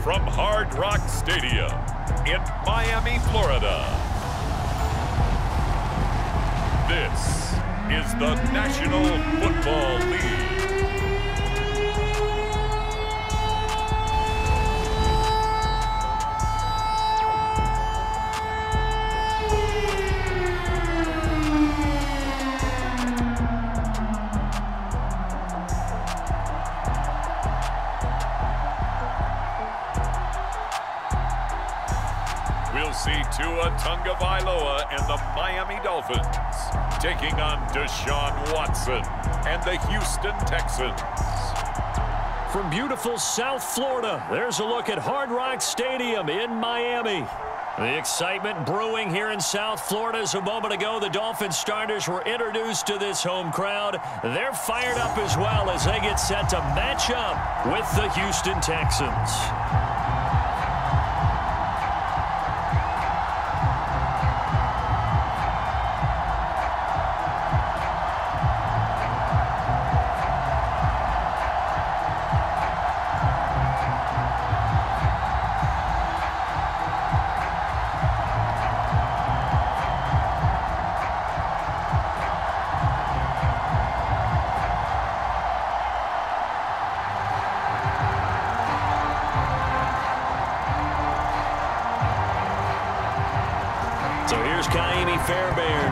from Hard Rock Stadium in Miami, Florida. This is the National Football League. We'll see Tagovailoa and the Miami Dolphins taking on Deshaun Watson and the Houston Texans. From beautiful South Florida, there's a look at Hard Rock Stadium in Miami. The excitement brewing here in South Florida as a moment ago. The Dolphins starters were introduced to this home crowd. They're fired up as well as they get set to match up with the Houston Texans.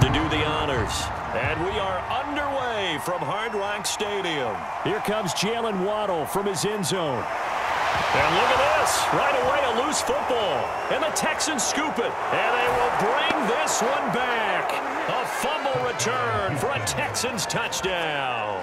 To do the honors. And we are underway from Hard Rock Stadium. Here comes Jalen Waddle from his end zone. And look at this. Right away, a loose football. And the Texans scoop it. And they will bring this one back. A fumble return for a Texans touchdown.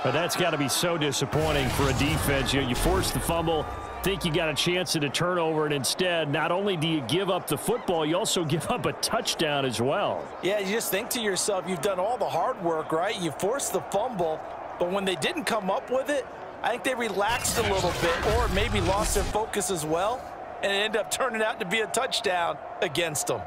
But that's got to be so disappointing for a defense. You force the fumble, think you got a chance at a turnover, and instead, not only do you give up the football, you also give up a touchdown as well. Yeah, you just think to yourself, you've done all the hard work, right? You forced the fumble, but when they didn't come up with it, I think they relaxed a little bit or maybe lost their focus as well, and it ended up turning out to be a touchdown against them.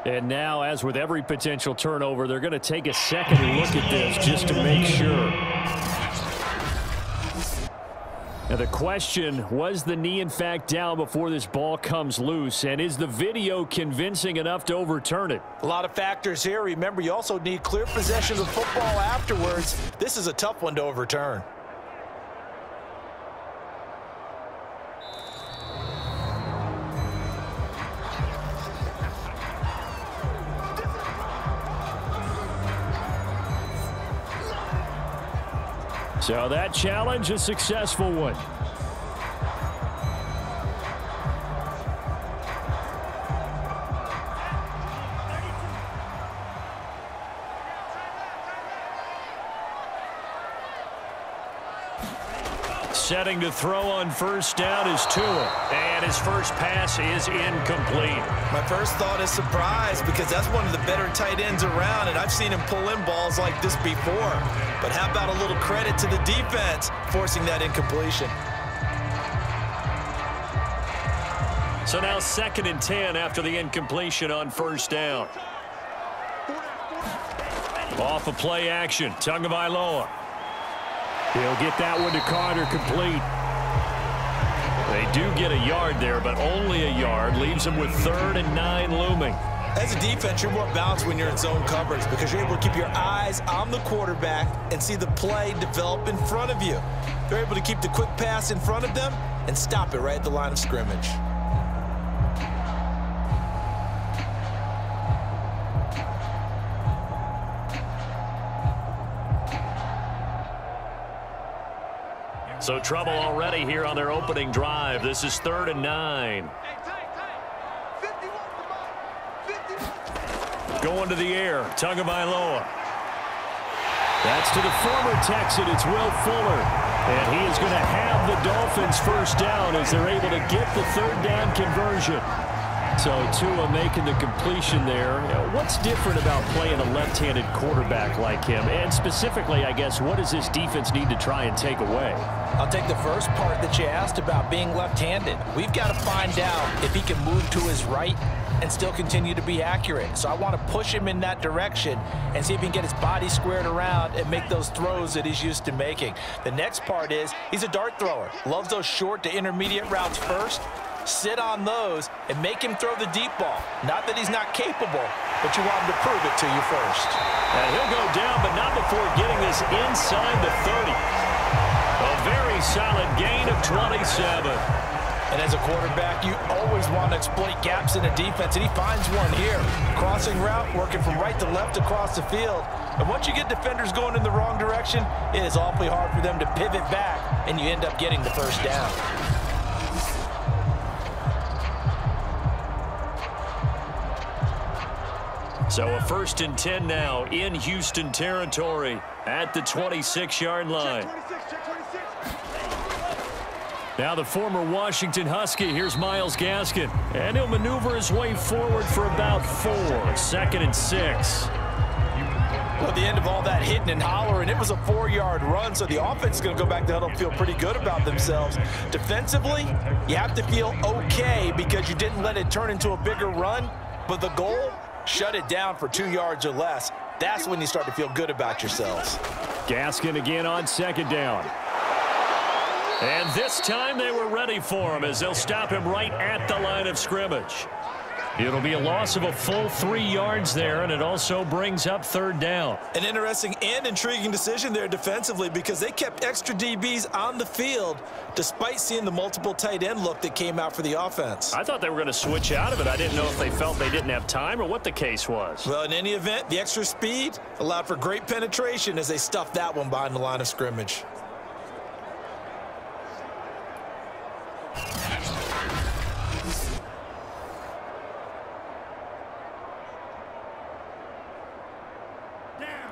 And now, as with every potential turnover, they're going to take a second look at this just to make sure. Now the question, was the knee in fact down before this ball comes loose? And is the video convincing enough to overturn it? A lot of factors here. Remember, you also need clear possession of football afterwards. This is a tough one to overturn. So that challenge, a successful one. Setting to throw on first down is Tua. And his first pass is incomplete. My first thought is surprise because that's one of the better tight ends around, and I've seen him pull in balls like this before. But how about a little credit to the defense forcing that incompletion? So now 2nd and 10 after the incompletion on first down. Off of play action, Tagovailoa. He'll get that one to Carter complete. They do get a yard there, but only a yard. Leaves them with 3rd and 9 looming. As a defense, you're more balanced when you're in zone coverage because you're able to keep your eyes on the quarterback and see the play develop in front of you. They're able to keep the quick pass in front of them and stop it right at the line of scrimmage. So trouble already here on their opening drive. This is 3rd and 9. Going to the air, Tagovailoa. That's to the former Texan. It's Will Fuller. And he is going to have the Dolphins first down as they're able to get the 3rd down conversion. So Tua making the completion there. What's different about playing a left-handed quarterback like him? And specifically, I guess, what does this defense need to try and take away? I'll take the first part that you asked about being left-handed. We've got to find out if he can move to his right and still continue to be accurate. So I want to push him in that direction and see if he can get his body squared around and make those throws that he's used to making. The next part is he's a dart thrower. Loves those short to intermediate routes first. Sit on those and make him throw the deep ball. Not that he's not capable, but you want him to prove it to you first. And he'll go down, but not before getting this inside the 30. A very solid gain of 27. And as a quarterback, you always want to exploit gaps in the defense, and he finds one here. Crossing route, working from right to left across the field. And once you get defenders going in the wrong direction, it is awfully hard for them to pivot back, and you end up getting the first down. So a 1st and 10 now in Houston territory at the 26-yard line. Now the former Washington Husky, here's Myles Gaskin. And he'll maneuver his way forward for about 4. 2nd and 6. Well, at the end of all that hitting and hollering, it was a 4-yard run, so the offense is going to go back to huddle and feel pretty good about themselves. Defensively, you have to feel okay because you didn't let it turn into a bigger run, but the goal, shut it down for 2 yards or less. That's when you start to feel good about yourselves. Gaskin again on 2nd down. And this time they were ready for him as they'll stop him right at the line of scrimmage. It'll be a loss of a full 3 yards there, and it also brings up 3rd down. An interesting and intriguing decision there defensively because they kept extra DBs on the field despite seeing the multiple tight end look that came out for the offense. I thought they were going to switch out of it. I didn't know if they felt they didn't have time or what the case was. Well, in any event, the extra speed allowed for great penetration as they stuffed that one behind the line of scrimmage.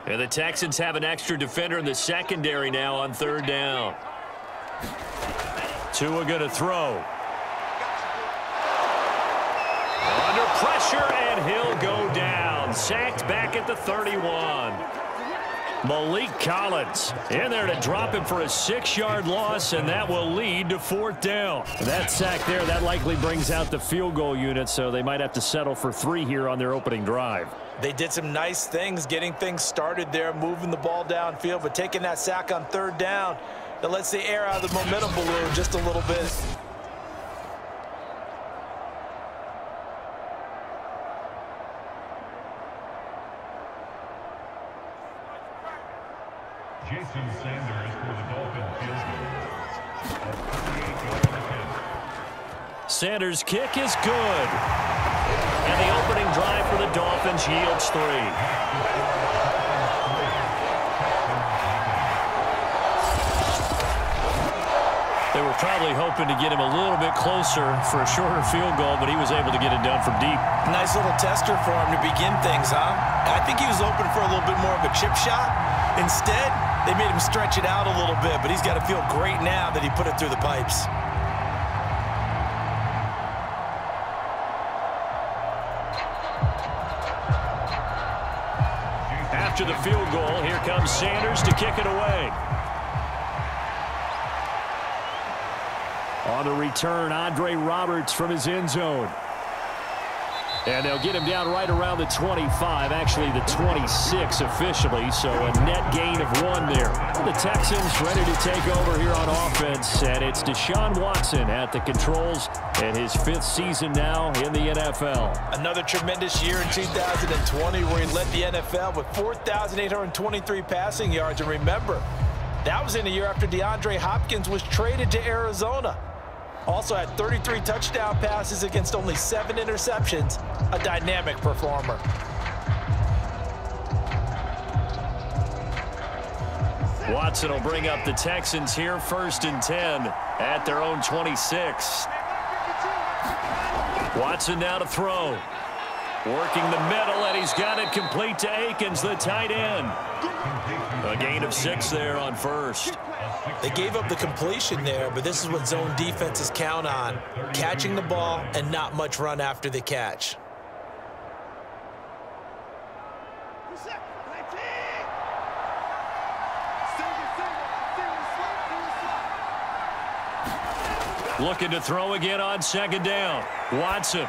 And the Texans have an extra defender in the secondary now on 3rd down. Tua going to throw. Under pressure, and he'll go down. Sacked back at the 31. Malik Collins in there to drop him for a 6-yard loss, and that will lead to 4th down. That sack there, that likely brings out the field goal unit, so they might have to settle for 3 here on their opening drive. They did some nice things getting things started there, moving the ball downfield, but taking that sack on 3rd down, that lets the air out of the momentum balloon just a little bit. Jason Sanders for the Dolphins field goal. Sanders' kick is good. And the opening drive for the Dolphins yields 3. They were probably hoping to get him a little bit closer for a shorter field goal, but he was able to get it done from deep. Nice little tester for him to begin things, huh? I think he was open for a little bit more of a chip shot. Instead, they made him stretch it out a little bit, but he's got to feel great now that he put it through the pipes. After the field goal, here comes Sanders to kick it away. On the return, Andre Roberts from his end zone. And they'll get him down right around the 25, actually the 26 officially, so a net gain of 1 there. The Texans ready to take over here on offense, and it's Deshaun Watson at the controls in his 5th season now in the NFL. Another tremendous year in 2020 where he led the NFL with 4,823 passing yards. And remember, that was in a year after DeAndre Hopkins was traded to Arizona. Also had 33 touchdown passes against only 7 interceptions. A dynamic performer. Watson will bring up the Texans here 1st and 10 at their own 26. Watson now to throw. Working the middle, and he's got it complete to Akins, the tight end. A gain of 6 there on first. They gave up the completion there, but this is what zone defenses count on. Catching the ball and not much run after the catch. Looking to throw again on second down. Watson.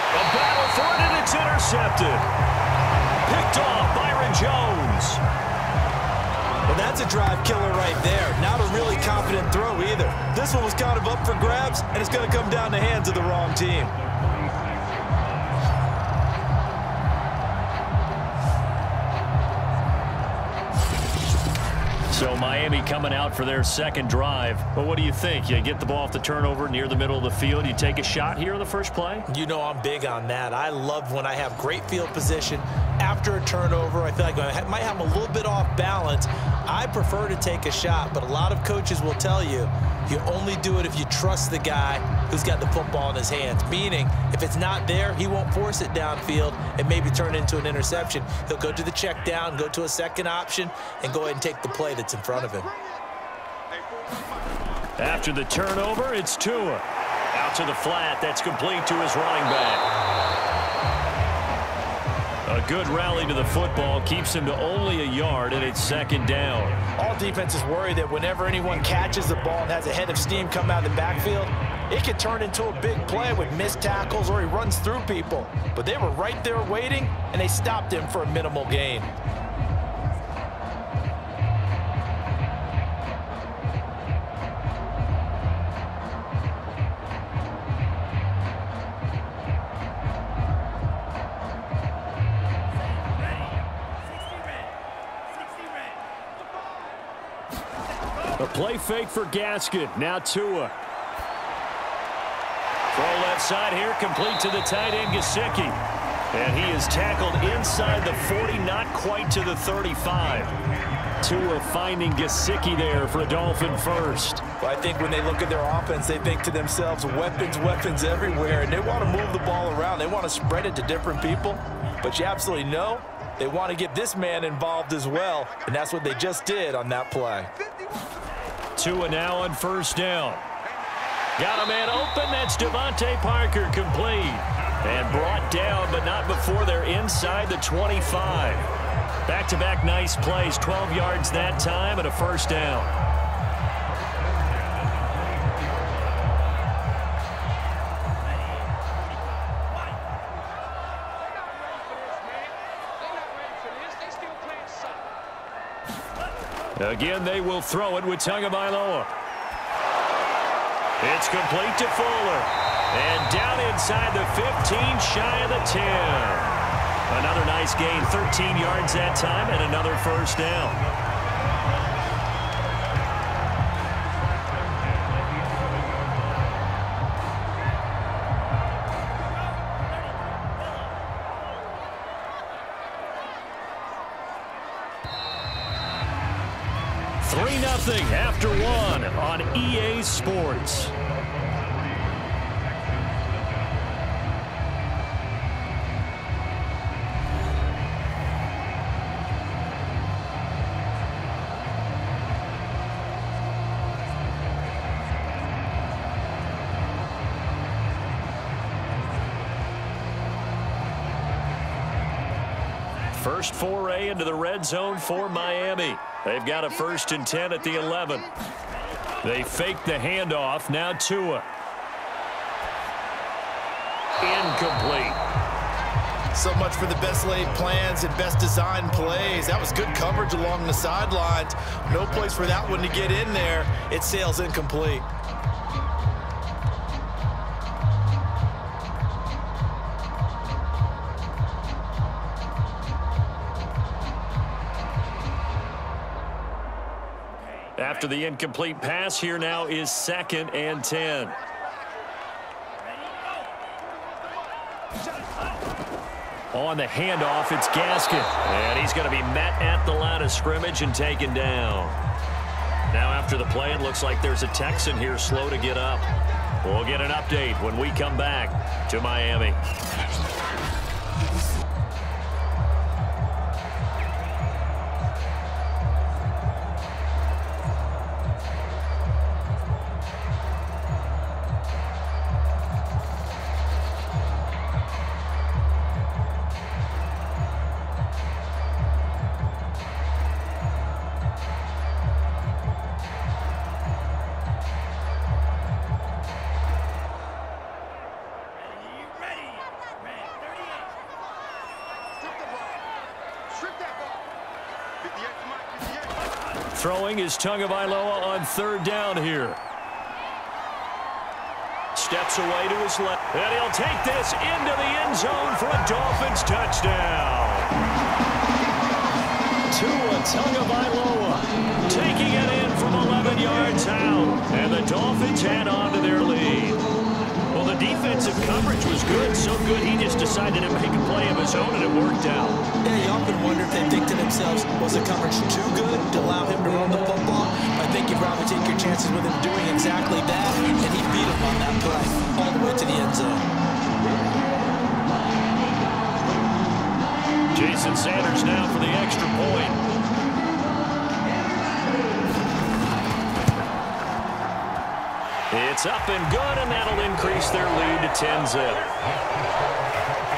A battle for it, and it's intercepted. Picked off Byron Jones. Well, that's a drive killer right there. Not a really confident throw either. This one was kind of up for grabs, and it's going to come down the hands of the wrong team. So Miami coming out for their second drive. But what do you think? You get the ball off the turnover near the middle of the field. You take a shot here in the first play? You know I'm big on that. I love when I have great field position after a turnover. I feel like I might have a little bit off balance. I prefer to take a shot, but a lot of coaches will tell you you only do it if you trust the guy who's got the football in his hands. Meaning, if it's not there, he won't force it downfield and maybe turn it into an interception. He'll go to the check down, go to a second option, and go ahead and take the play that's in front of him. After the turnover, it's Tua. Out to the flat. That's complete to his running back. A good rally to the football keeps him to only a yard, and it's second down. All defenses worry that whenever anyone catches the ball and has a head of steam come out of the backfield, it could turn into a big play with missed tackles or he runs through people. But they were right there waiting, and they stopped him for a minimal gain. A play fake for Gaskin. Now Tua. Throw left side here, complete to the tight end, Gesicki. And he is tackled inside the 40, not quite to the 35. Tua finding Gesicki there for a Dolphin first. Well, I think when they look at their offense, they think to themselves, weapons, weapons everywhere, and they want to move the ball around. They want to spread it to different people, but you absolutely know they want to get this man involved as well, and that's what they just did on that play. Tua now on first down. Got a man open. That's Devontae Parker complete. And brought down, but not before they're inside the 25. Back-to-back nice plays. 12 yards that time and a first down. Again, they will throw it with Tagovailoa. It's complete to Fuller. And down inside the 15, shy of the 10. Another nice gain, 13 yards that time, and another first down. After one on EA Sports. First foray into the red zone for Miami. They've got a 1st and 10 at the 11. They fake the handoff. Now Tua. Incomplete. So much for the best laid plans and best designed plays. That was good coverage along the sidelines. No place for that one to get in there. It sails incomplete. After the incomplete pass, here now is 2nd and 10. On the handoff, it's Gaskin. And he's going to be met at the line of scrimmage and taken down. Now after the play, it looks like there's a Texan here slow to get up. We'll get an update when we come back to Miami. Throwing is Tagovailoa on 3rd down here. Steps away to his left. And he'll take this into the end zone for a Dolphins touchdown. Tagovailoa taking it in from 11 yards out. And the Dolphins add on to their lead. Well, the defensive coverage was good, so good he just decided to make a play of his own, and it worked out. Yeah, you often wonder if they think to themselves, was the coverage too good to allow him to run the football? I think you'd rather take your chances with him doing exactly that, and he beat him on that play all the way to the end zone. Jason Sanders now for the extra point. It's up and good, and that'll increase their lead to 10-zip.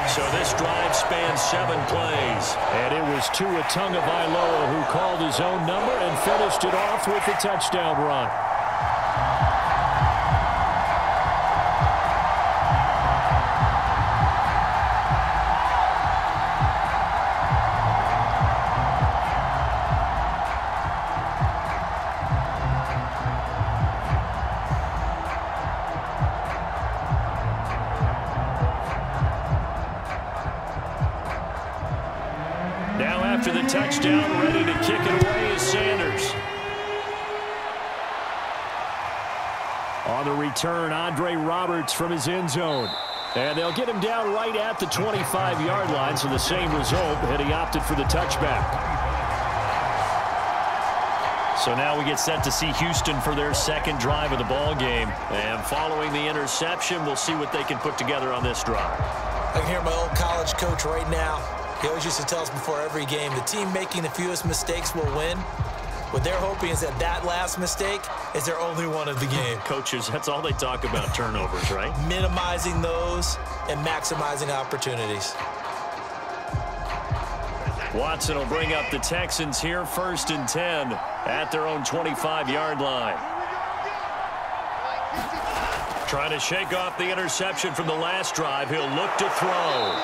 So this drive spans 7 plays. And it was Tua Tagovailoa who called his own number and finished it off with the touchdown run. After the touchdown, ready to kick it away is Sanders. On the return, Andre Roberts from his end zone. And they'll get him down right at the 25-yard line, so the same result, and he opted for the touchback. So now we get set to see Houston for their 2nd drive of the ball game. And following the interception, we'll see what they can put together on this drive. I can hear my old college coach right now. He always used to tell us before every game, the team making the fewest mistakes will win. What they're hoping is that that last mistake is their only one of the game. Coaches, that's all they talk about, turnovers, right? Minimizing those and maximizing opportunities. Watson will bring up the Texans here 1st and 10 at their own 25-yard line. Trying to shake off the interception from the last drive. He'll look to throw.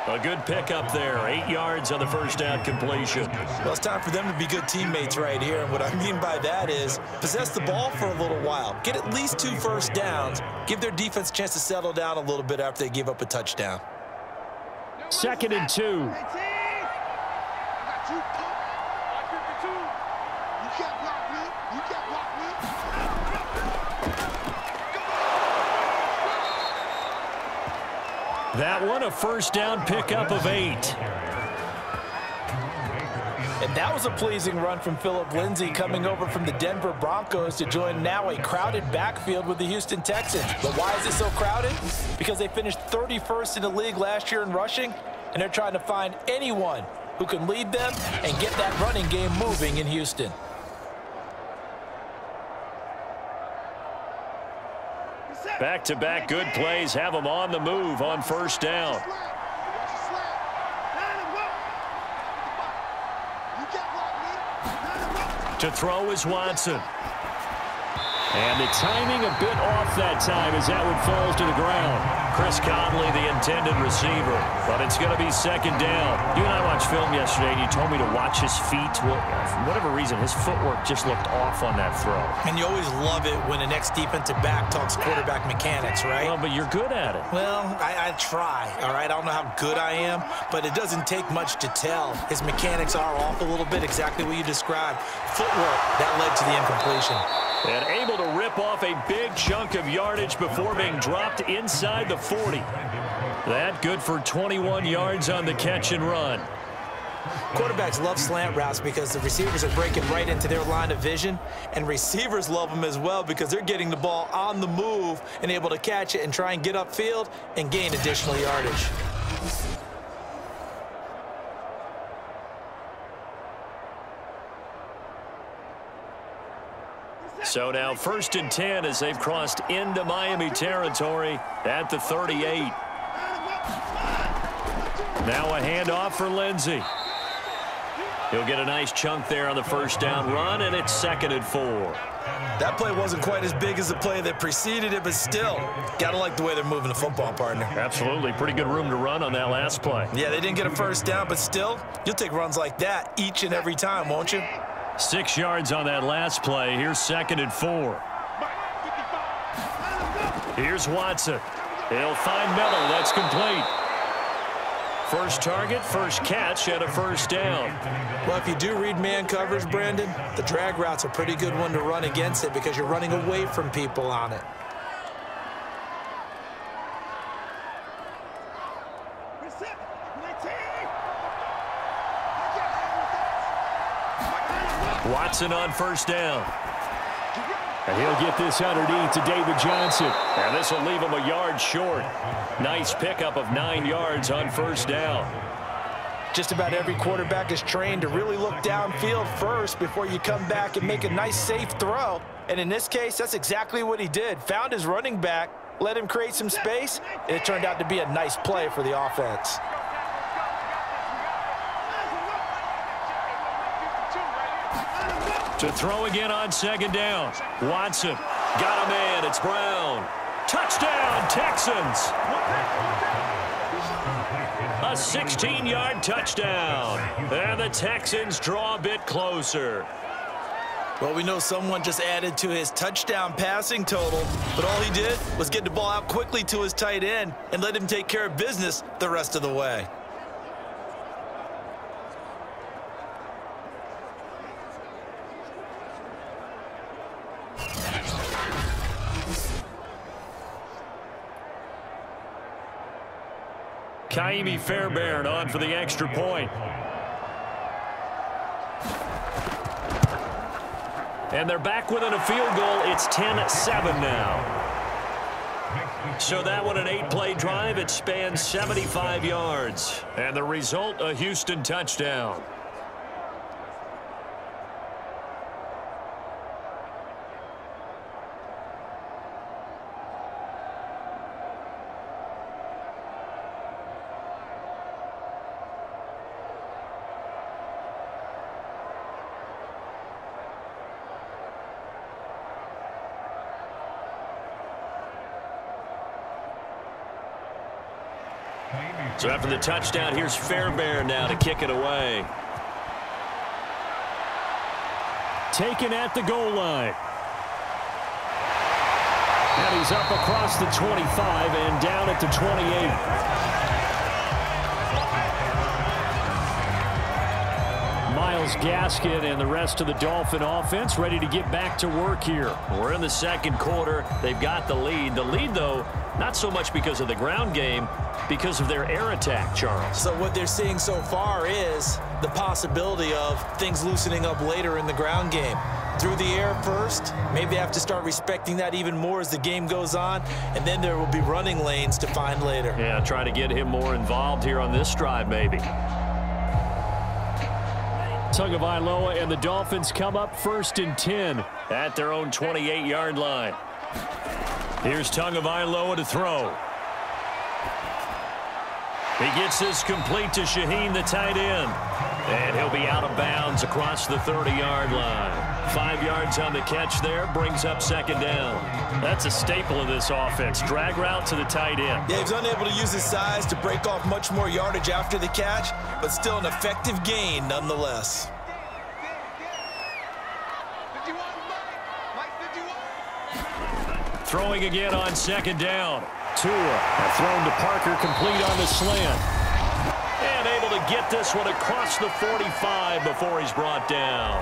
A good pickup there. 8 yards on the first down completion. Well, it's time for them to be good teammates right here. And what I mean by that is possess the ball for a little while. Get at least 2 first downs. Give their defense a chance to settle down a little bit after they give up a touchdown. 2nd and 2. That one, a first down pickup of 8. And that was a pleasing run from Phillip Lindsay coming over from the Denver Broncos to join now a crowded backfield with the Houston Texans. But why is it so crowded? Because they finished 31st in the league last year in rushing, and they're trying to find anyone who can lead them and get that running game moving in Houston. Back-to-back good plays have them on the move on first down. To throw is Watson. And the timing a bit off that time as that one falls to the ground. Chris Conley, the intended receiver, but it's going to be 2nd down. You and I watched film yesterday, and you told me to watch his feet. Well, for whatever reason, his footwork just looked off on that throw. And you always love it when the next defensive back talks quarterback mechanics, right? Well, but you're good at it. Well, I try, all right? I don't know how good I am, but it doesn't take much to tell. His mechanics are off a little bit, exactly what you described. Footwork, that led to the incompletion. And able to rip off a big chunk of yardage before being dropped inside the 40. That good for 21 yards on the catch and run. Quarterbacks love slant routes because the receivers are breaking right into their line of vision, and receivers love them as well because they're getting the ball on the move and able to catch it and try and get upfield and gain additional yardage. So now 1st and 10 as they've crossed into Miami territory at the 38. Now a handoff for Lindsey. He'll get a nice chunk there on the first down run, and it's 2nd and 4. That play wasn't quite as big as the play that preceded it, but still, gotta like the way they're moving the football, partner. Absolutely. Pretty good room to run on that last play. Yeah, they didn't get a first down, but still, you'll take runs like that each and every time, won't you? 6 yards on that last play. Here's 2nd and 4. Here's Watson. He'll find Miller. That's complete. First target, first catch, and a first down. Well, if you do read man coverage, Brandon, the drag route's a pretty good one to run against it because you're running away from people on it. Watson on first down. And he'll get this underneath to David Johnson. And this will leave him a yard short. Nice pickup of 9 yards on first down. Just about every quarterback is trained to really look downfield first before you come back and make a nice, safe throw. And in this case, that's exactly what he did. Found his running back, let him create some space, and it turned out to be a nice play for the offense. To throw again on 2nd down. Watson got a man. It's Brown. Touchdown, Texans. A 16-yard touchdown. And the Texans draw a bit closer. Well, we know someone just added to his touchdown passing total, but all he did was get the ball out quickly to his tight end and let him take care of business the rest of the way. Kaimi Fairbairn on for the extra point. And they're back within a field goal. It's 10-7 now. So that one, an 8-play drive. It spans 75 yards. And the result, a Houston touchdown. So after the touchdown, here's Fairbairn now to kick it away. Taken at the goal line. And he's up across the 25 and down at the 28. Myles Gaskin and the rest of the Dolphin offense ready to get back to work here. We're in the second quarter. They've got the lead. The lead, though, not so much because of the ground game, because of their air attack, Charles. So what they're seeing so far is the possibility of things loosening up later in the ground game. Through the air first, maybe they have to start respecting that even more as the game goes on, and then there will be running lanes to find later. Yeah, try to get him more involved here on this drive, maybe. Tagovailoa and the Dolphins come up 1st and 10 at their own 28-yard line. Here's Tagovailoa to throw. He gets this complete to Shaheen, the tight end. And he'll be out of bounds across the 30-yard line. 5 yards on the catch there, brings up 2nd down. That's a staple of this offense. Drag route to the tight end. Yeah, he's unable to use his size to break off much more yardage after the catch, but still an effective gain nonetheless. Throwing again on 2nd down. Tua thrown to Parker, complete on the slant. And able to get this one across the 45 before he's brought down.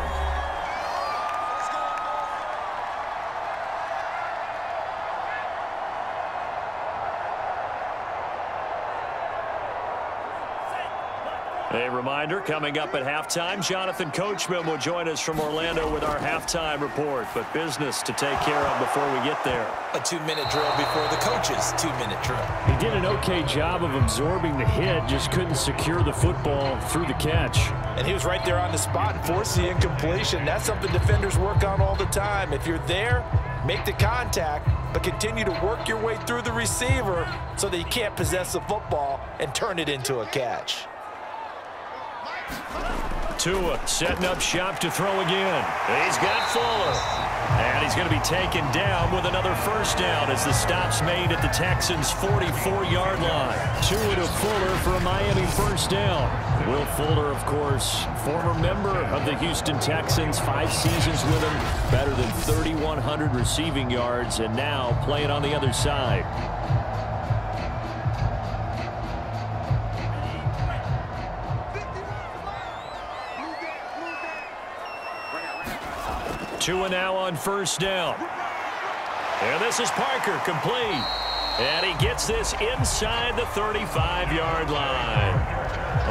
A reminder, coming up at halftime, Jonathan Coachman will join us from Orlando with our halftime report. But business to take care of before we get there. A 2-minute drill before the coach's 2-minute drill. He did an okay job of absorbing the hit, just couldn't secure the football through the catch. And he was right there on the spot and forced the incompletion. That's something defenders work on all the time. If you're there, make the contact, but continue to work your way through the receiver so that you can't possess the football and turn it into a catch. Tua setting up shop to throw again. He's got Fuller. And he's going to be taken down with another first down as the stop's made at the Texans' 44-yard line. Tua to Fuller for a Miami first down. Will Fuller, of course, former member of the Houston Texans, 5 seasons with him, better than 3,100 receiving yards, and now playing on the other side. Tua now on first down. And this is Parker, complete. And he gets this inside the 35-yard line.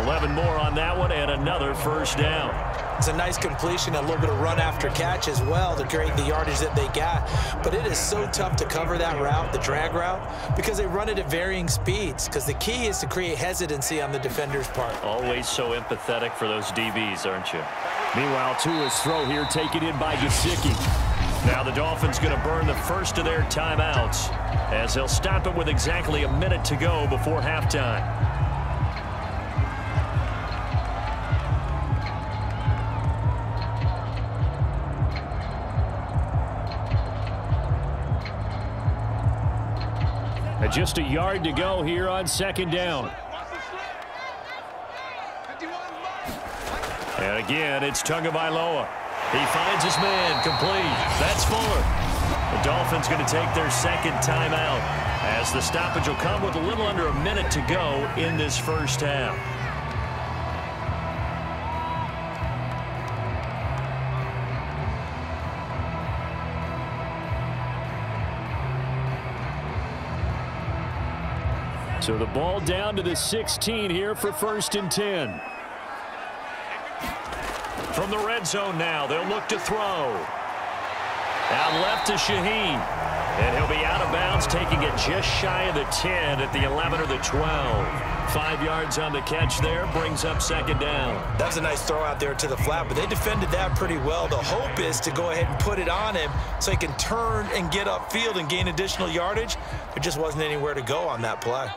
11 more on that one and another first down. It's a nice completion, a little bit of run after catch as well to create the yardage that they got. But it is so tough to cover that route, the drag route, because they run it at varying speeds. Because the key is to create hesitancy on the defender's part. Always so empathetic for those DBs, aren't you? Meanwhile, Tua's throw here taken in by Gesicki. Now the Dolphins going to burn the first of their timeouts as they'll stop it with exactly a minute to go before halftime. And just a yard to go here on second down. And again, it's Tagovailoa. He finds his man, complete. That's Fuller. The Dolphins going to take their second timeout as the stoppage will come with a little under a minute to go in this first half. So the ball down to the 16 here for 1st and 10. From the red zone now, they'll look to throw. Out left to Shaheen. And he'll be out of bounds, taking it just shy of the 10 at the 11 or the 12. 5 yards on the catch there, brings up second down. That was a nice throw out there to the flat, but they defended that pretty well. The hope is to go ahead and put it on him so he can turn and get upfield and gain additional yardage. There just wasn't anywhere to go on that play.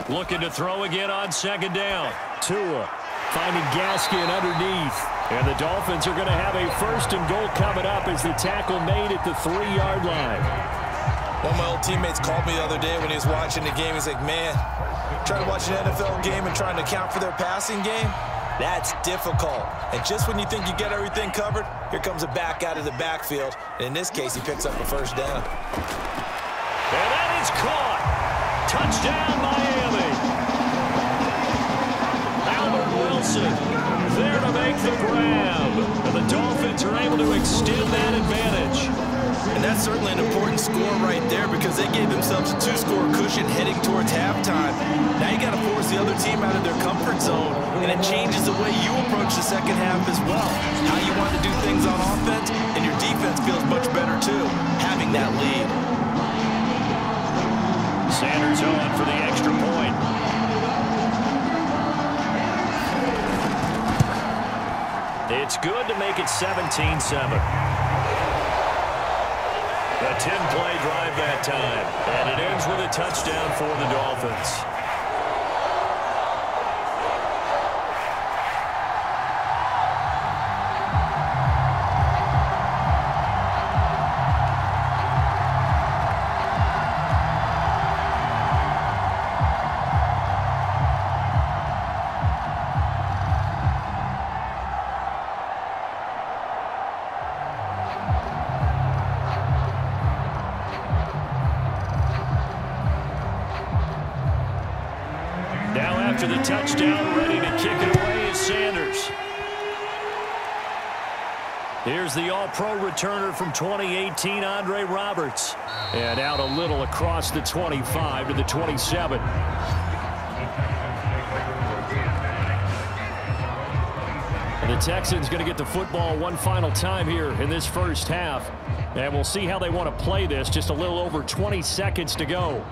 Looking to throw again on second down. Tua finding Gaskin underneath. And the Dolphins are going to have a 1st and goal coming up as the tackle made at the 3-yard line. One of my old teammates called me the other day when he was watching the game. He's like, man, trying to watch an NFL game and trying to account for their passing game, that's difficult. And just when you think you get everything covered, here comes a back out of the backfield. And in this case, he picks up a first down. And that is caught. Touchdown, Miami. Albert Wilson there to make the grab. And the Dolphins are able to extend that advantage. And that's certainly an important score right there because they gave themselves a 2-score cushion heading towards halftime. Now you got to force the other team out of their comfort zone, and it changes the way you approach the second half as well. How you want to do things on offense, and your defense feels much better too, having that lead. Sanders on for the extra point. It's good to make it 17-7. A 10-play drive that time, and it ends with a touchdown for the Dolphins. After the touchdown, ready to kick it away is Sanders. Here's the All-Pro returner from 2018, Andre Roberts. And out a little across the 25 to the 27. And the Texans going to get the football one final time here in this first half. And we'll see how they want to play this. Just a little over 20 seconds to go.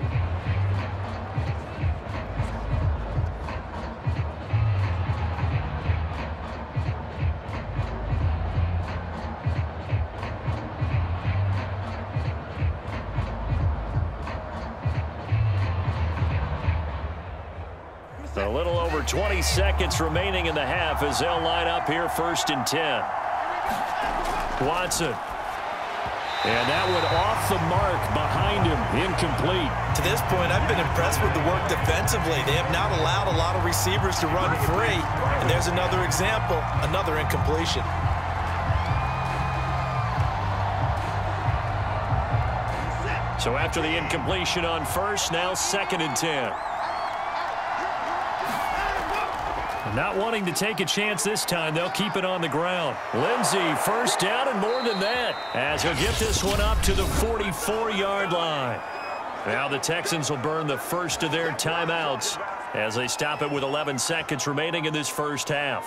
A little over 20 seconds remaining in the half as they'll line up here 1st and 10. Watson. And that one off the mark behind him. Incomplete. To this point, I've been impressed with the work defensively. They have not allowed a lot of receivers to run free. And there's another example, another incompletion. So after the incompletion on 1st, now 2nd and 10. Not wanting to take a chance this time, they'll keep it on the ground. Lindsey, 1st down and more than that, as he'll get this one up to the 44-yard line. Now the Texans will burn the first of their timeouts as they stop it with 11 seconds remaining in this first half.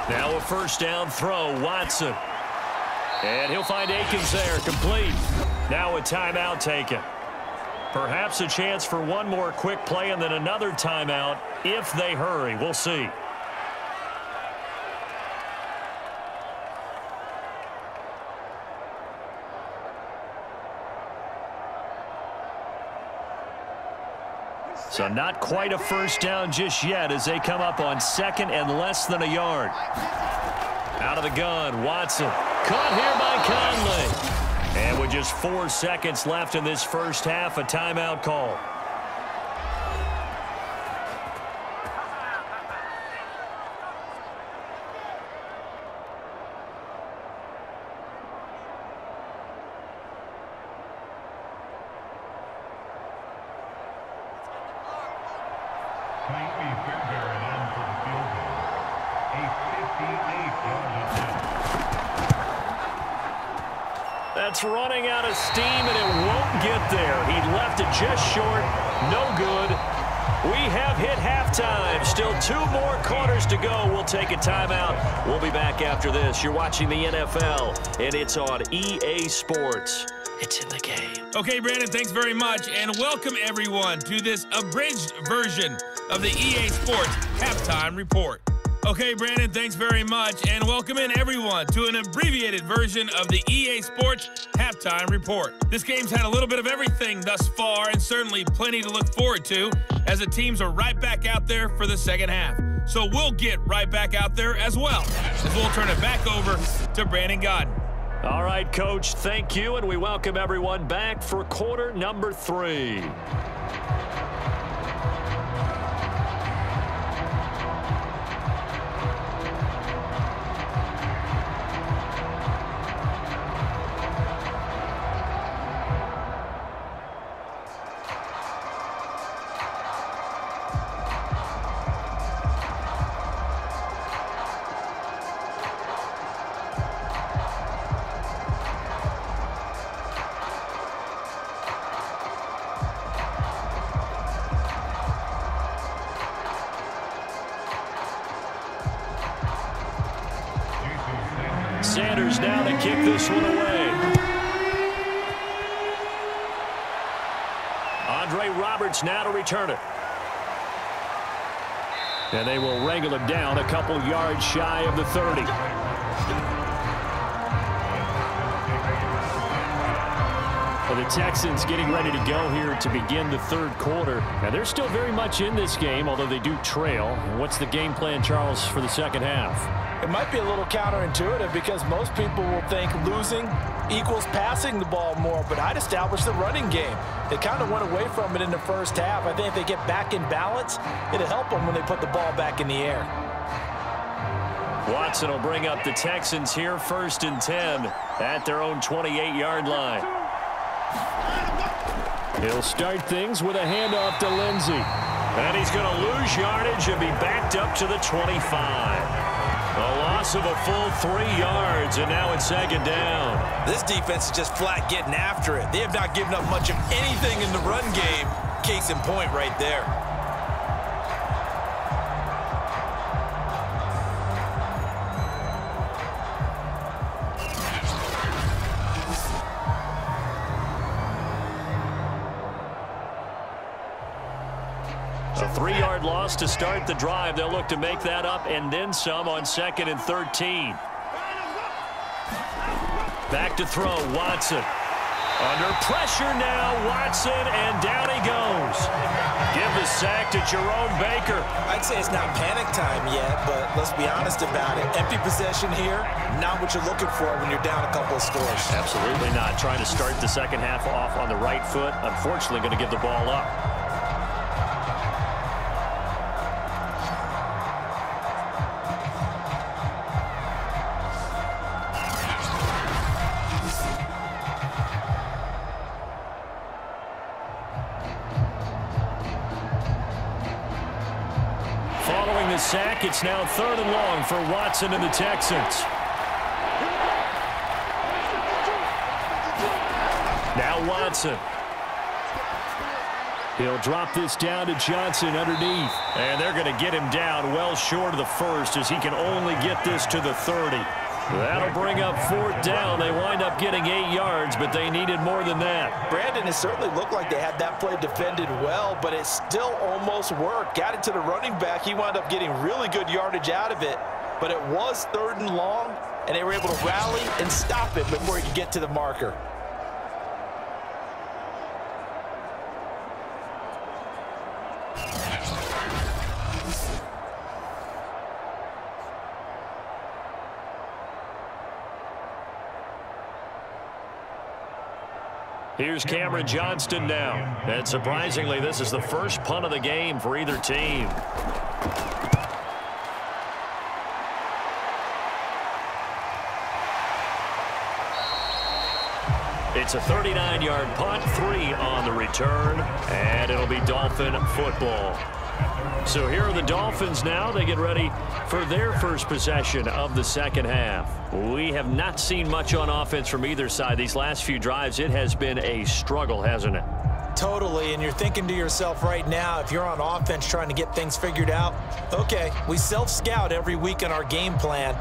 Now a 1st down throw, Watson. And he'll find Akins there, complete. Now a timeout taken. Perhaps a chance for one more quick play and then another timeout if they hurry. We'll see. So not quite a 1st down just yet as they come up on 2nd and less than a yard. Out of the gun, Watson. Caught here by Conley. And with just 4 seconds left in this first half, a timeout call. That's running out of steam, and it won't get there. He left it just short. No good. We have hit halftime. Still 2 more quarters to go. We'll take a timeout. We'll be back after this. You're watching the NFL, and it's on EA Sports. It's in the game. Okay, Brandon, thanks very much, and welcome everyone to this abridged version of the EA Sports Halftime Report. Okay, Brandon, thanks very much, and welcome in everyone to an abbreviated version of the EA Sports Halftime Report. This game's had a little bit of everything thus far, and certainly plenty to look forward to, as the teams are right back out there for the second half. So we'll get right back out there as well, as we'll turn it back over to Brandon Godden. All right, Coach, thank you, and we welcome everyone back for quarter number 3. Sanders now to kick this one away. Andre Roberts now to return it. And they will wrangle him down a couple yards shy of the 30. Well, the Texans getting ready to go here to begin the third quarter. Now, they're still very much in this game, although they do trail. What's the game plan, Charles, for the second half? It might be a little counterintuitive because most people will think losing equals passing the ball more, but I'd establish the running game. They kind of went away from it in the first half. I think if they get back in balance, it'll help them when they put the ball back in the air. Watson will bring up the Texans here 1st and 10 at their own 28-yard line. He'll start things with a handoff to Lindsey. And he's going to lose yardage and be backed up to the 25. A loss of a full 3 yards, and now it's 2nd down. This defense is just flat getting after it. They have not given up much of anything in the run game. Case in point right there. A 3-yard loss to start the drive. They'll look to make that up and then some on 2nd and 13. Back to throw, Watson. Under pressure now, Watson, and down he goes. Give the sack to Jerome Baker. I'd say it's not panic time yet, but let's be honest about it. Empty possession here, not what you're looking for when you're down a couple of scores. Absolutely not. Trying to start the second half off on the right foot. Unfortunately, going to give the ball up. Following the sack, it's now 3rd and long for Watson and the Texans. Now Watson. He'll drop this down to Johnson underneath. And they're going to get him down well short of the 1st as he can only get this to the 30. That'll bring up 4th down. They wind up getting 8 yards, but they needed more than that. Brandin, it certainly looked like they had that play defended well, but it still almost worked. Got it to the running back. He wound up getting really good yardage out of it, but it was 3rd and long, and they were able to rally and stop it before he could get to the marker. Here's Cameron Johnston now. And surprisingly, this is the first punt of the game for either team. It's a 39-yard punt, 3 on the return, and it'll be Dolphin football. So here are the Dolphins now. They get ready for their first possession of the second half. We have not seen much on offense from either side. These last few drives, it has been a struggle, hasn't it? Totally, and you're thinking to yourself right now, if you're on offense trying to get things figured out, okay, we self-scout every week in our game plan.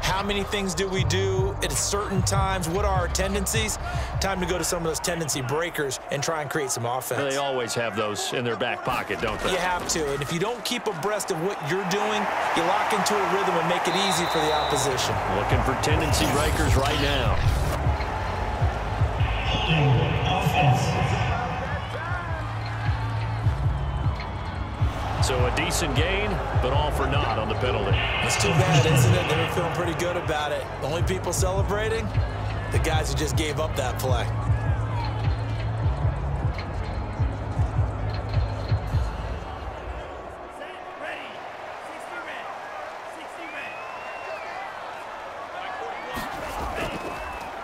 How many things do we do at certain times? What are our tendencies? Time to go to some of those tendency breakers and try and create some offense. They always have those in their back pocket, don't they? You have to, and if you don't keep abreast of what you're doing, you lock into a rhythm and make it easy for the opposition. Looking for tendency breakers right now. So a decent gain, but all for naught on the penalty. It's too bad, isn't it? They were feeling pretty good about it. The only people celebrating, the guys who just gave up that play.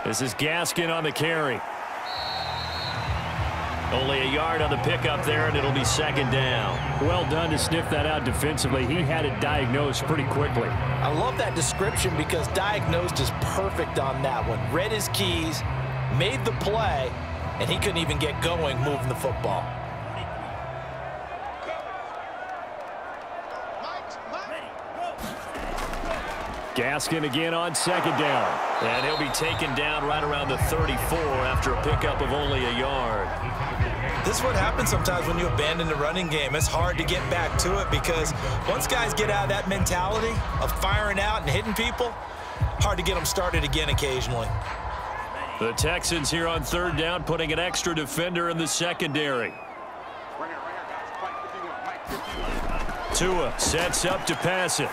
This is Gaskin on the carry. Only a yard on the pickup there, and it'll be 2nd down. Well done to sniff that out defensively. He had it diagnosed pretty quickly. I love that description because diagnosed is perfect on that one. Read his keys, made the play, and he couldn't even get going moving the football. Gaskin again on 2nd down. And he'll be taken down right around the 34 after a pickup of only a yard. This is what happens sometimes when you abandon the running game. It's hard to get back to it because once guys get out of that mentality of firing out and hitting people, hard to get them started again occasionally. The Texans here on 3rd down, putting an extra defender in the secondary. Tua sets up to pass it.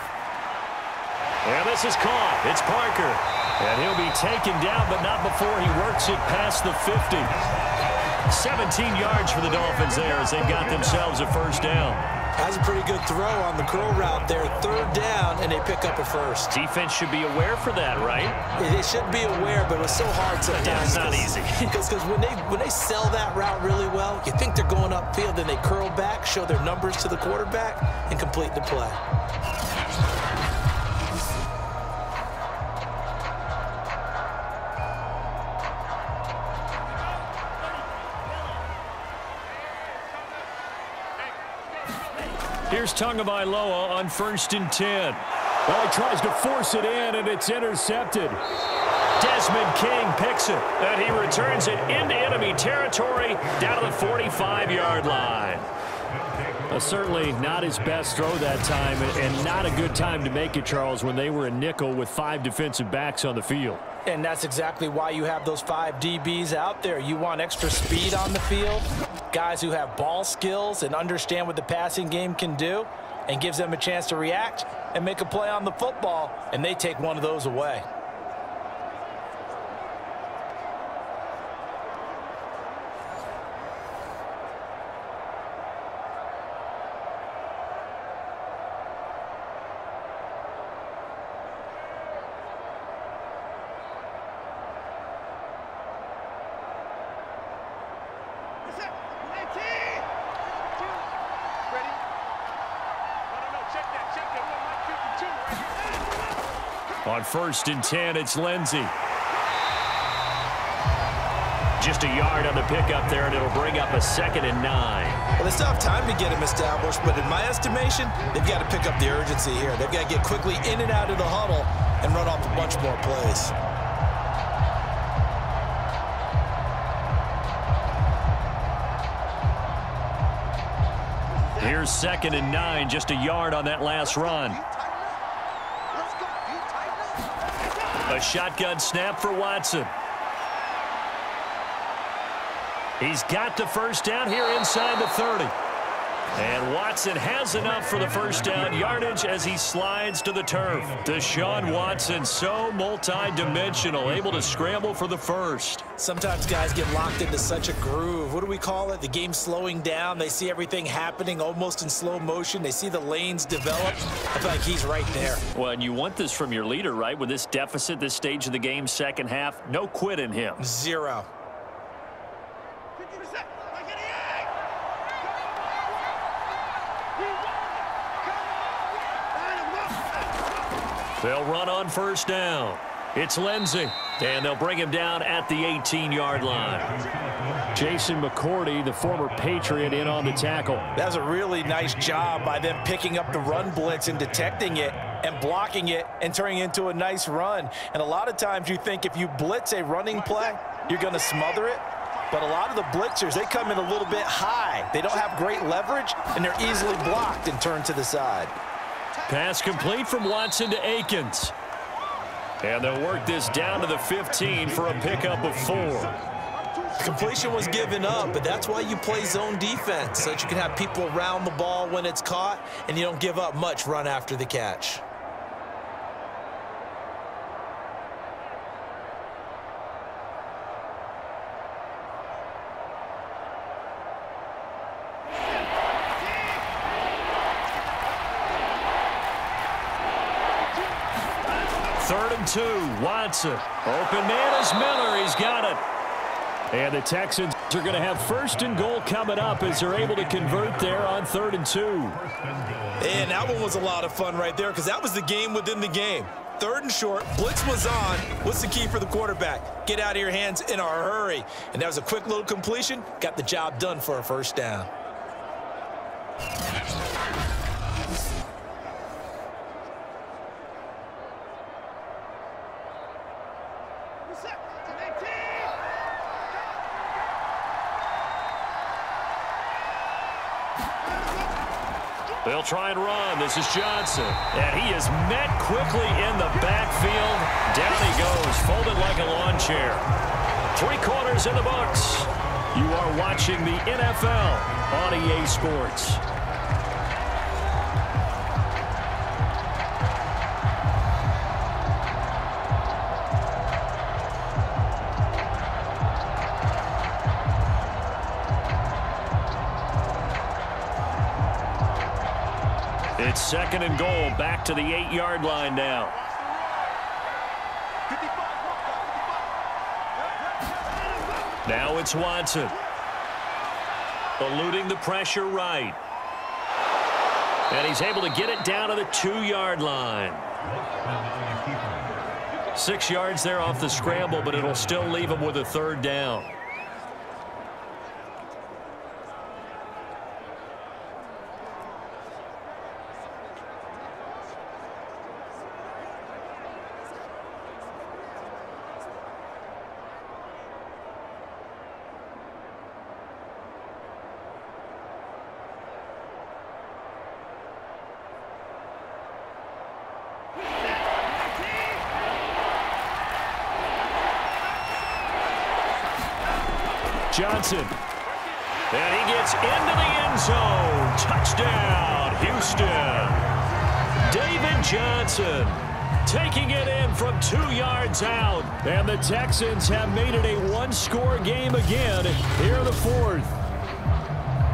And this is caught. It's Parker. And he'll be taken down, but not before he works it past the 50. 17 yards for the Dolphins there as they've got themselves a 1st down. That's a pretty good throw on the curl route there. 3rd down, and they pick up a first. Defense should be aware for that, right? They should be aware, but it's so hard sometimes. Yeah, it's not easy. Because when they sell that route really well, you think they're going upfield, then they curl back, show their numbers to the quarterback, and complete the play. Here's Tagovailoa on 1st and 10. Well, he tries to force it in, and it's intercepted. Desmond King picks it, and he returns it into enemy territory down to the 45-yard line. Certainly not his best throw that time, and not a good time to make it, Charles, when they were a nickel with 5 defensive backs on the field. And that's exactly why you have those 5 DBs out there. You want extra speed on the field, guys who have ball skills and understand what the passing game can do, and gives them a chance to react and make a play on the football, and they take one of those away. On 1st and 10, it's Lindsey. Just a yard on the pickup there, and it'll bring up a 2nd and 9. Well, they still have time to get him established, but in my estimation, they've got to pick up the urgency here. They've got to get quickly in and out of the huddle and run off a bunch more plays. Here's 2nd and 9, just a yard on that last run. A shotgun snap for Watson. He's got the first down here inside the 30. And Watson has enough for the first down yardage as he slides to the turf. Deshaun Watson, so multi-dimensional, able to scramble for the first. Sometimes guys get locked into such a groove. What do we call it? The game slowing down. They see everything happening almost in slow motion. They see the lanes develop. I feel like he's right there. Well, and you want this from your leader, right? With this deficit, this stage of the game, second half, no quit in him. 0. They'll run on first down. It's Lindsey, and they'll bring him down at the 18-yard line. Jason McCourty, the former Patriot, in on the tackle. That was a really nice job by them picking up the run blitz and detecting it and blocking it and turning it into a nice run. And a lot of times you think if you blitz a running play, you're going to smother it. But a lot of the blitzers, they come in a little bit high. They don't have great leverage, and they're easily blocked and turned to the side. Pass complete from Watson to Akins. And they'll work this down to the 15 for a pickup of 4. The completion was given up, but that's why you play zone defense, so that you can have people around the ball when it's caught, and you don't give up much run after the catch. Third and 2, Watson. Open man is Miller. He's got it. And the Texans are going to have 1st and goal coming up as they're able to convert there on 3rd and 2. And that one was a lot of fun right there because that was the game within the game. 3rd and short, blitz was on. What's the key for the quarterback? Get out of your hands in a hurry. And that was a quick little completion. Got the job done for a first down. They'll try and run. This is Johnson. And he is met quickly in the backfield. Down he goes, folded like a lawn chair. 3 quarters in the books. You are watching the NFL on EA Sports. It's 2nd and goal, back to the 8-yard line now. Now it's Watson. Eluding the pressure right. And he's able to get it down to the 2-yard line. 6 yards there off the scramble, but it'll still leave him with a 3rd down. Johnson. And he gets into the end zone. Touchdown, Houston. David Johnson taking it in from 2 yards out. And the Texans have made it a 1-score game again here in the 4th.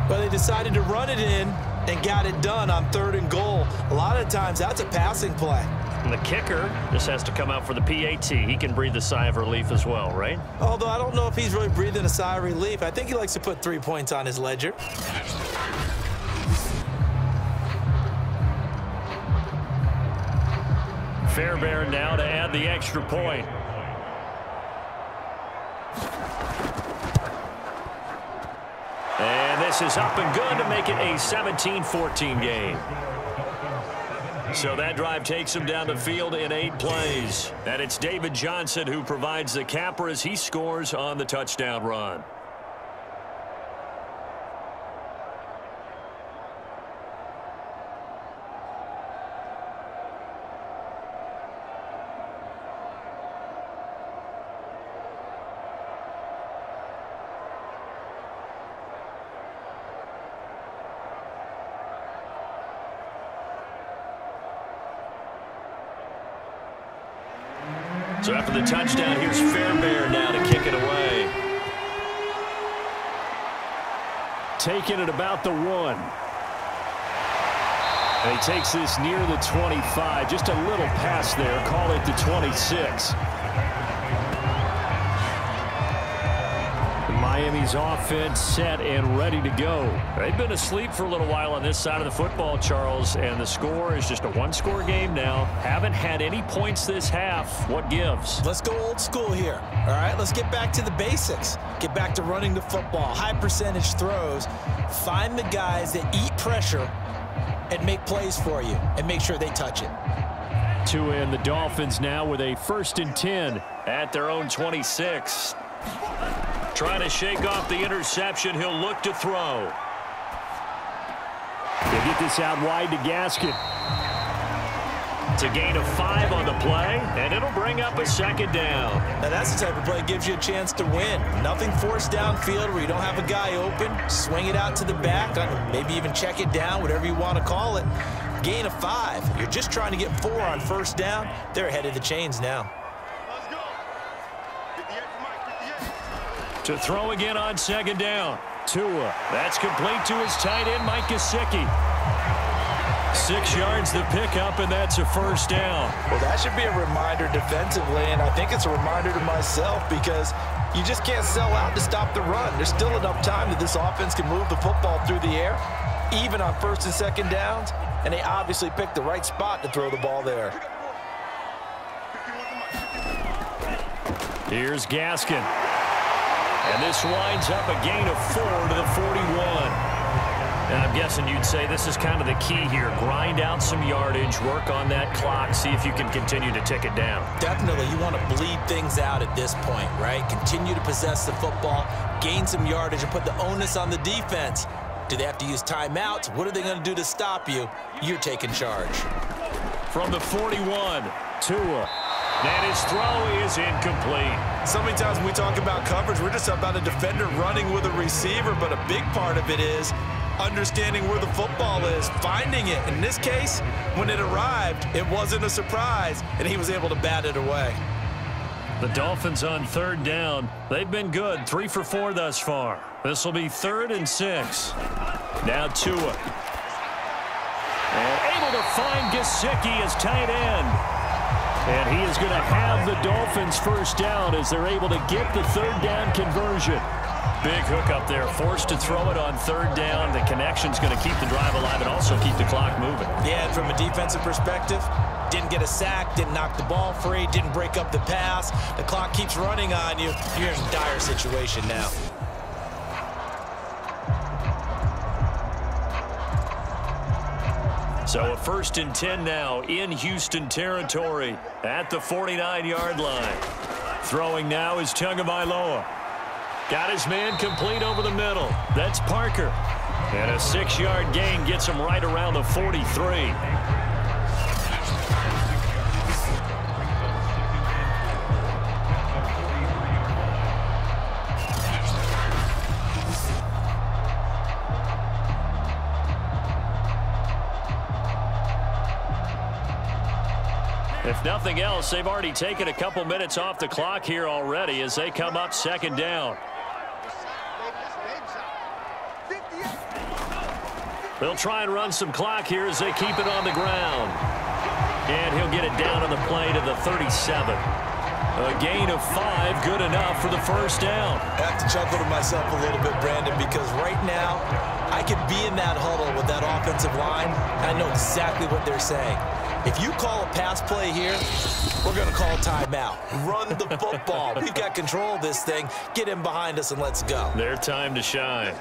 Well, they decided to run it in and got it done on 3rd and goal. A lot of times that's a passing play. And the kicker just has to come out for the PAT. He can breathe a sigh of relief as well, right? Although I don't know if he's really breathing a sigh of relief. I think he likes to put 3 points on his ledger. Fairbairn now to add the extra point. And this is up and good to make it a 17-14 game. So that drive takes him down the field in 8 plays. And it's David Johnson who provides the capper as he scores on the touchdown run. So after the touchdown, here's Fairbairn now to kick it away. Taking it about the 1. And he takes this near the 25. Just a little pass there. Call it the 26. Miami's offense set and ready to go. They've been asleep for a little while on this side of the football, Charles, and the score is just a 1-score game now. Haven't had any points this half. What gives? Let's go old school here. All right, let's get back to the basics. Get back to running the football, high percentage throws. Find the guys that eat pressure and make plays for you and make sure they touch it. To end the Dolphins now with a 1st and 10 at their own 26. Trying to shake off the interception. He'll look to throw. They get this out wide to Gaskin. It's a gain of 5 on the play, and it'll bring up a 2nd down. Now that's the type of play that gives you a chance to win. Nothing forced downfield where you don't have a guy open. Swing it out to the back, maybe even check it down, whatever you want to call it. Gain of 5. You're just trying to get 4 on 1st down. They're ahead of the chains now. To throw again on 2nd down. Tua. That's complete to his tight end, Mike Gesicki. 6 yards the pickup, and that's a 1st down. Well, that should be a reminder defensively, and I think it's a reminder to myself because you just can't sell out to stop the run. There's still enough time that this offense can move the football through the air, even on 1st and 2nd downs, and they obviously picked the right spot to throw the ball there. Here's Gaskin. And this winds up a gain of 4 to the 41. And I'm guessing you'd say this is kind of the key here. Grind out some yardage, work on that clock, see if you can continue to tick it down. Definitely. You want to bleed things out at this point, right? Continue to possess the football, gain some yardage, and put the onus on the defense. Do they have to use timeouts? What are they going to do to stop you? You're taking charge. From the 41, Tua. And his throw is incomplete. So many times when we talk about coverage, we're just about a defender running with a receiver, but a big part of it is understanding where the football is, finding it. In this case, when it arrived, it wasn't a surprise, and he was able to bat it away. The Dolphins on 3rd down. They've been good, 3 for 4 thus far. This will be 3rd and 6. Now Tua. And able find Gesicki as tight end. And he is going to have the Dolphins first down as they're able to get the third down conversion. Big hook up there, forced to throw it on third down. The connection's going to keep the drive alive and also keep the clock moving. Yeah, and from a defensive perspective, didn't get a sack, didn't knock the ball free, didn't break up the pass. The clock keeps running on you. You're in a dire situation now. So a 1st and 10 now in Houston territory at the 49-yard line. Throwing now is Tagovailoa. Got his man complete over the middle. That's Parker. And a 6-yard gain gets him right around the 43. If nothing else, they've already taken a couple minutes off the clock here already as they come up 2nd down. They'll try and run some clock here as they keep it on the ground. And he'll get it down on the play to the 37. A gain of 5, good enough for the first down. I have to chuckle to myself a little bit, Brandon, because right now I could be in that huddle with that offensive line. I know exactly what they're saying. If you call a pass play here, we're going to call a timeout. Run the football. We've got control of this thing. Get him behind us and let's go. Their time to shine.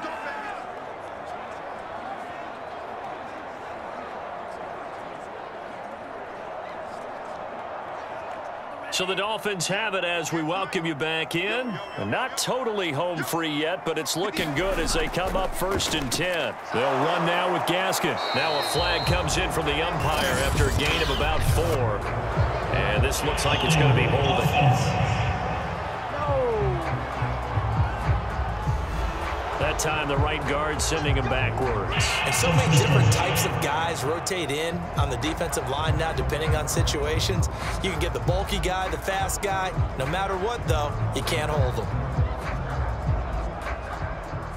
So the Dolphins have it as we welcome you back in. Not totally home free yet, but it's looking good as they come up 1st and 10. They'll run now with Gaskin. Now a flag comes in from the umpire after a gain of about 4. And this looks like it's going to be holding. That time the right guard sending him backwards. And so many different types of guys rotate in on the defensive line now depending on situations. You can get the bulky guy, the fast guy. No matter what, though, you can't hold them.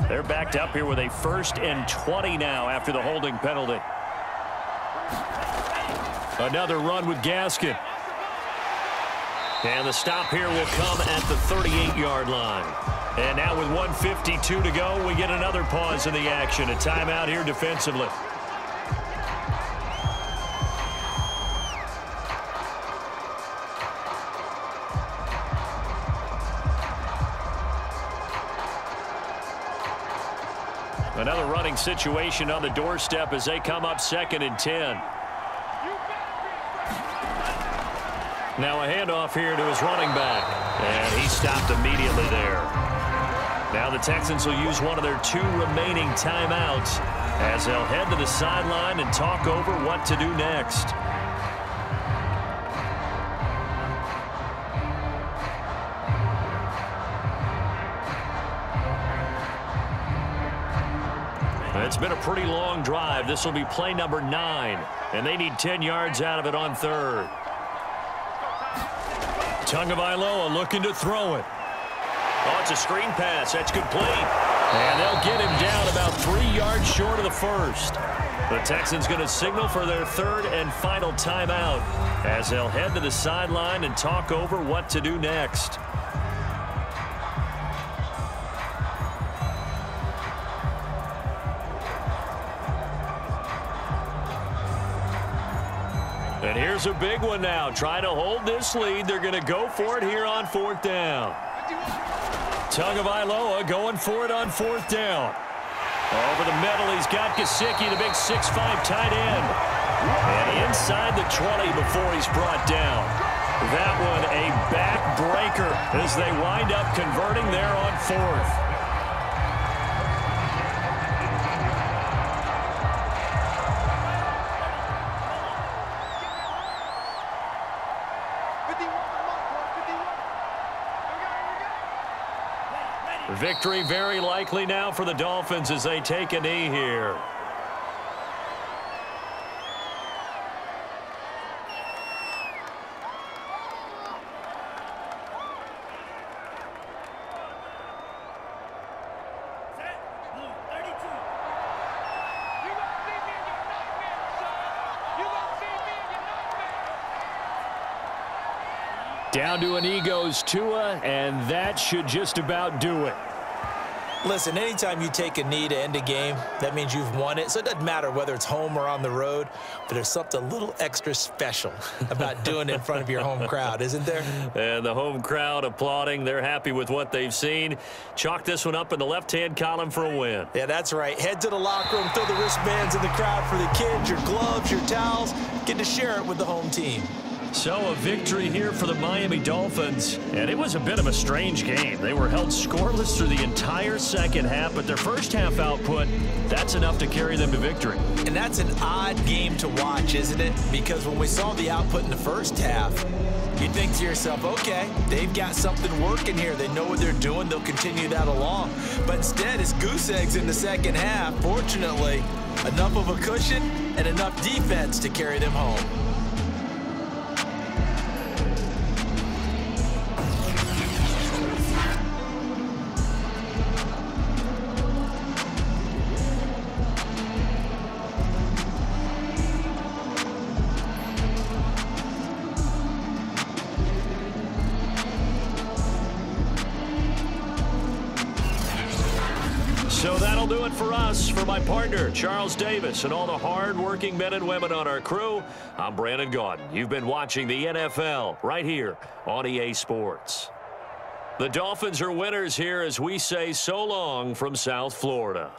They're backed up here with a 1st and 20 now after the holding penalty. Another run with Gaskin. And the stop here will come at the 38-yard line. And now with 1:52 to go, we get another pause in the action. A timeout here defensively. Another running situation on the doorstep as they come up 2nd and 10. Now a handoff here to his running back. And he stopped immediately there. Now the Texans will use one of their 2 remaining timeouts as they'll head to the sideline and talk over what to do next. It's been a pretty long drive. This will be play number 9, and they need 10 yards out of it on 3rd. Tagovailoa looking to throw it. Oh, it's a screen pass. That's complete. And they'll get him down about 3 yards short of the 1st. The Texans going to signal for their 3rd and final timeout as they'll head to the sideline and talk over what to do next. And here's a big one now. Trying to hold this lead. They're going to go for it here on 4th down. Tagovailoa going for it on 4th down. Over the middle, he's got Gesicki, the big 6'5" tight end. And inside the 20 before he's brought down. That one a backbreaker as they wind up converting there on 4th. Victory very likely now for the Dolphins as they take a knee here. You Down to a knee goes Tua, and that should just about do it. Listen, anytime you take a knee to end a game, that means you've won it. So it doesn't matter whether it's home or on the road, but there's something a little extra special about doing it in front of your home crowd, isn't there? And the home crowd applauding. They're happy with what they've seen. Chalk this one up in the left-hand column for a win. Yeah, that's right. Head to the locker room, throw the wristbands in the crowd for the kids, your gloves, your towels. Get to share it with the home team. So a victory here for the Miami Dolphins. And it was a bit of a strange game. They were held scoreless through the entire second half, but their first half output, that's enough to carry them to victory. And that's an odd game to watch, isn't it? Because when we saw the output in the first half, you think to yourself, okay, they've got something working here. They know what they're doing. They'll continue that along. But instead, it's goose eggs in the second half. Fortunately, enough of a cushion and enough defense to carry them home. So that'll do it for us. For my partner, Charles Davis, and all the hard-working men and women on our crew, I'm Brandon Gaudin. You've been watching the NFL right here on EA Sports. The Dolphins are winners here as we say so long from South Florida.